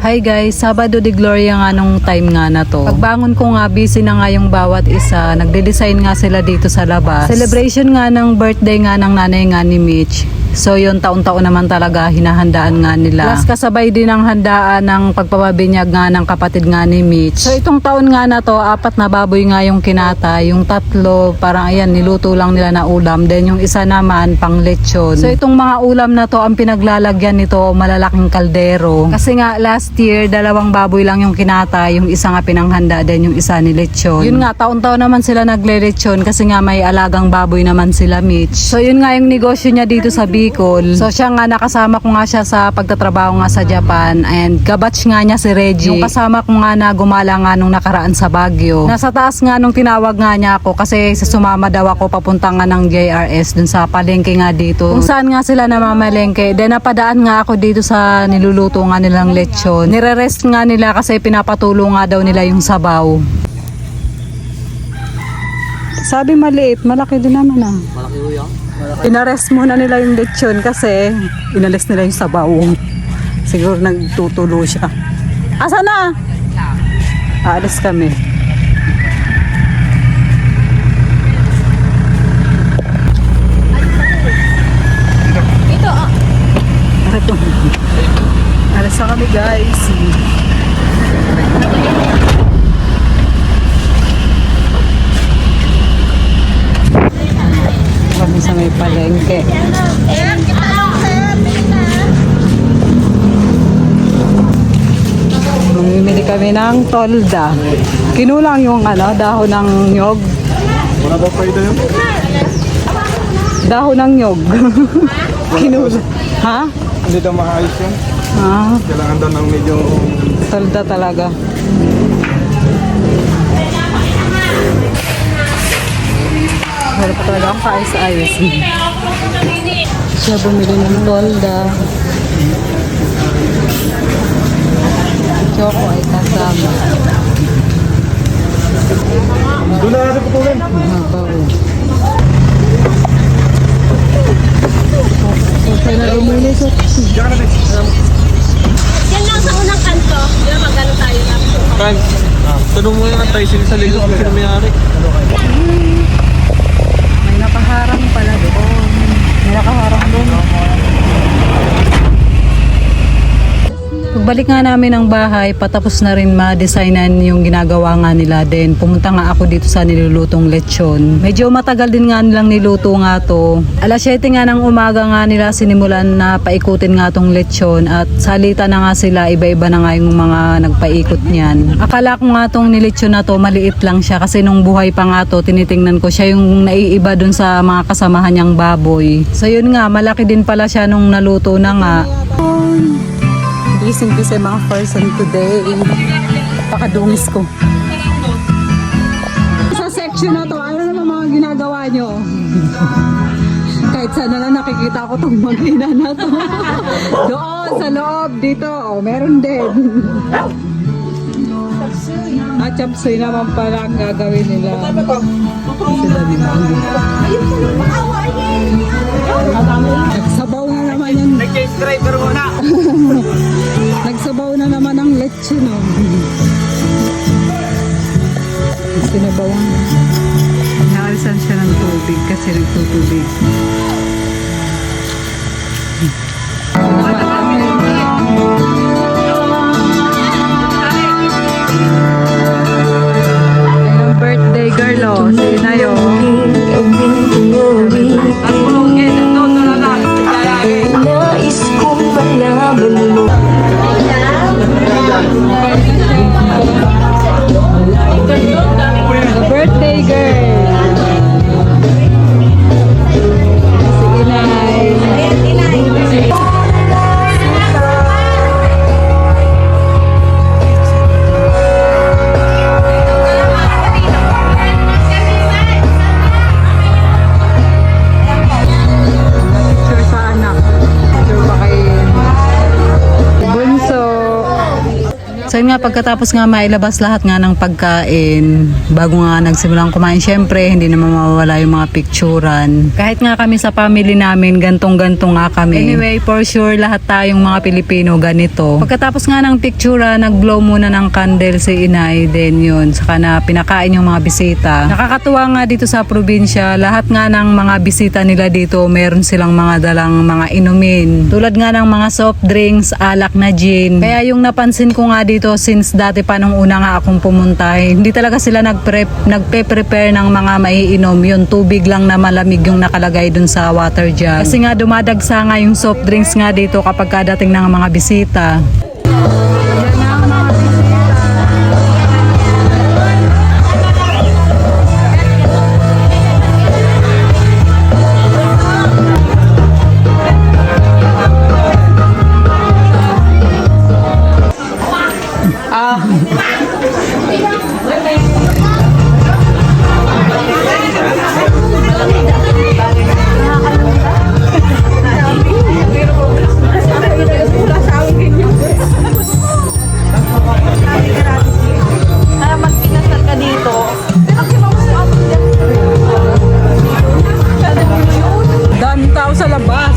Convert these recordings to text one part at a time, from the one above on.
Hi guys, Sabado de Gloria nga nung time nga na to. Pagbangon ko nga, busy na nga yung bawat isa. Nagde-design nga sila dito sa labas. Celebration nga ng birthday nga ng nanay nga ni Mitch. So yun, taon-taon naman talaga hinahandaan nga nila. Plus kasabay din ang handaan ng pagpapabinyag nga ng kapatid nga ni Mitch. So itong taon nga na to, 4 na baboy nga yung kinata. Yung 3, parang ayan, niluto lang nila na ulam. Then yung isa naman, pang lechon. So itong mga ulam na to, ang pinaglalagyan nito, malalaking kaldero. Kasi nga last year, 2 baboy lang yung kinata. Yung isa nga pinanghanda, then yung isa ni lechon. Yun nga, taon-taon naman sila nagle-lechon kasi nga may alagang baboy naman sila Mitch. So yun nga yung negosyo niya dito sa Bicol. So siya nga, nakasama ko nga siya sa pagtatrabaho nga sa Japan, and kabatch nga niya si Reggie. Yung kasama ko nga na gumala nga nung nakaraan sa Baguio. Nasa taas nga nung tinawag nga niya ako kasi sumama daw ako papunta nga ng JRS dun sa palengke nga dito. Kung saan nga sila namamalengke. Then napadaan nga ako dito sa niluluto nga nilang lechon. Nire-rest nga nila kasi pinapatulo nga daw nila yung sabaw. Sabi maliit, malaki din naman ah. Malaki ho yan. Inarest muna nila yung lechon kasi inalis nila yung sabaw. Siguro nagtutulo siya. Asa na? Aalis kami. Ito ah. Alis na kami guys. Kami sa may palengke. Bumili kami ng tolda. Kinulang yung dahon ng nyog. Wala ba pa ito yun? Dahon ng nyog. Kinulang. Ha? Hindi daw maayos yun. Ah, Kailangan daw ng medyo... tolda talaga. Wala pa talaga akong kaayos-ayos. Siya bumili ng tolda. Choco ay kasama. Doon na natin putulin. Mahaba o. Okay na umuli ko. Diyan ka natin. Yan lang sa unang kanto. Di ba magano tayo na? Kan, tanong mo yung tricycle sa lilo kung sino may-ari. May nakaharang pala doon. May nakaharang doon. Pagbalik nga namin ng bahay, patapos na rin ma-designan yung ginagawa nga nila. Then pumunta nga ako dito sa nilulutong lechon. Medyo matagal din nga nilang niluto nga to. 7:00 nga ng umaga nga nila sinimulan na paikutin nga tong lechon. At salita na nga sila, iba-iba na nga yung mga nagpaikot niyan. Akala ko nga tong nilechon na to, maliit lang siya. Kasi nung buhay pa nga to, tinitingnan ko siya yung naiiba dun sa mga kasamahan niyang baboy. So yun nga, malaki din pala siya nung naluto na nga. Busy mga person today. Pakadungis ko. Sa section na to, ano naman mga ginagawa nyo? Kahit sana lang nakikita ko itong mag-ina na to. Doon, sa loob, dito. Oh, meron din. Chapsuy naman pala ang gagawin nila. Sila naman. Nagsabaw na naman yan. Nag-chase driver muna. Nagsabaw na naman ang leche, no? Sinabawan. Nakalisan siya ng tubig kasi nagtutubig. Ayun, birthday girl, oh. Sinayo. Nais kong malaman mo. The birthday girl. So yun nga, pagkatapos nga mailabas lahat nga ng pagkain, bago nga nagsimulang kumain, syempre hindi naman mawawala yung mga picturan. Kahit nga kami sa family namin, gantong-gantong nga kami. Anyway, for sure, lahat tayong mga Pilipino ganito. Pagkatapos nga ng picturan, nag-blow muna ng candle si inay, then yun, saka na pinakain yung mga bisita. Nakakatuwa nga dito sa probinsya, lahat nga ng mga bisita nila dito, meron silang mga dalang mga inumin. Tulad nga ng mga soft drinks, alak na gin. Kaya yung napansin ko nga dito, since dati pa nung una nga akong pumunta, hindi talaga sila nagpe-prepare ng mga maiinom. Yun, tubig lang na malamig yung nakalagay dun sa water jug. Kasi nga dumadagsa nga yung soft drinks nga dito kapag kadating ng mga bisita. Dami tao sa labas.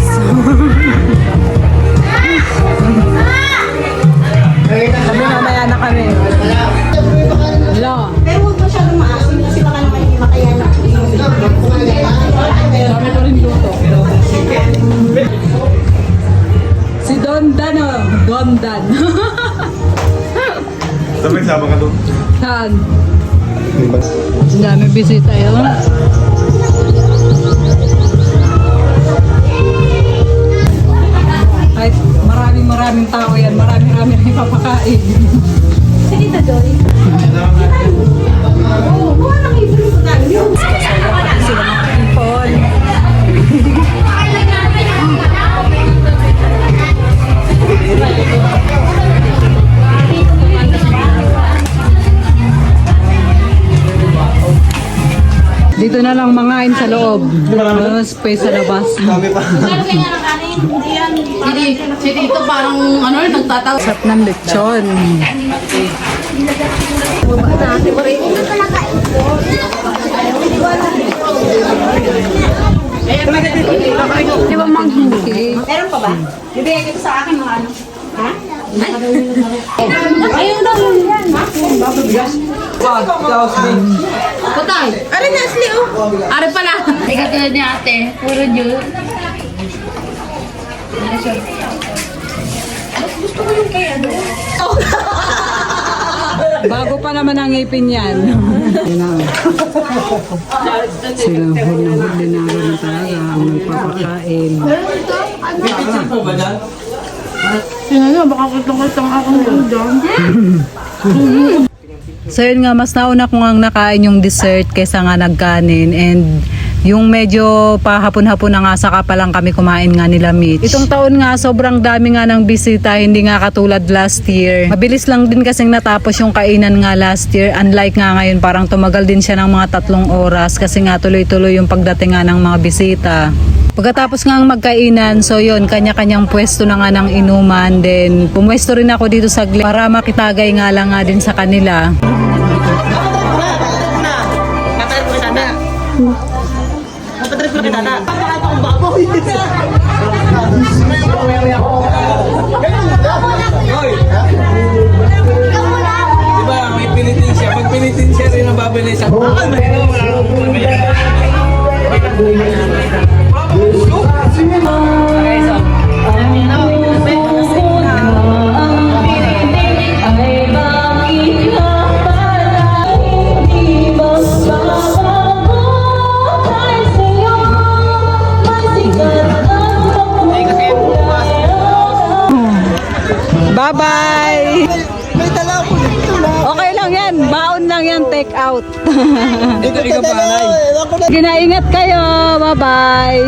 Kami mamaya na kami. Hello. Pero huwag masyadong maasin kasi baka naman hindi makayanan. Dami ko rin luto. Si Dondan oh. Dondan. Sabi, sama ka doon. Saan? Ang dami bisita yun. Ay, maraming tao yan. Maraming rin ipapakain. Si Tita Joy. Oo, buwan ang ibig ko tayo. Sila makakipon. Dito na lang mangain sa loob. Space sa labas. Si Tito parang ano nagtatawa. Sarap ng lechon. Di ba manghingi? Meron pa ba? Bibigyan ko sa akin mga ano. Ha? Ayaw daw yan. Ha? Putay! Ari Nestle oh. Ari pala! Ay katulad ni ate. Puro Diyos. Bago pa naman ang ngipin yan. Yan na. Sila huli na rin talaga ang nagpapakain. Sino na, baka kitang akong dyan. So yun nga, mas nauna ko nga nakain yung dessert kaysa nga nagkanin, and yung medyo pahapon-hapon na nga saka pa lang kami kumain nga nila Mitch. Itong taon nga sobrang dami nga ng bisita, hindi nga katulad last year. Mabilis lang din kasing natapos yung kainan nga last year, unlike nga ngayon parang tumagal din siya ng mga 3 oras kasi nga tuloy-tuloy yung pagdating nga ng mga bisita. Pagkatapos nga ang magkainan, so yun, kanya-kanyang pwesto na nga ng inuman. Then, pumwesto rin ako dito sa para makitagay nga lang nga din sa kanila. Diba, may pilitin siya. Pag pilitin siya rin ang babili sa Bye-bye! Okay lang yan. Baon lang yan. Take out. Ikaw pa, Nay. Ginaingat kayo. Bye-bye!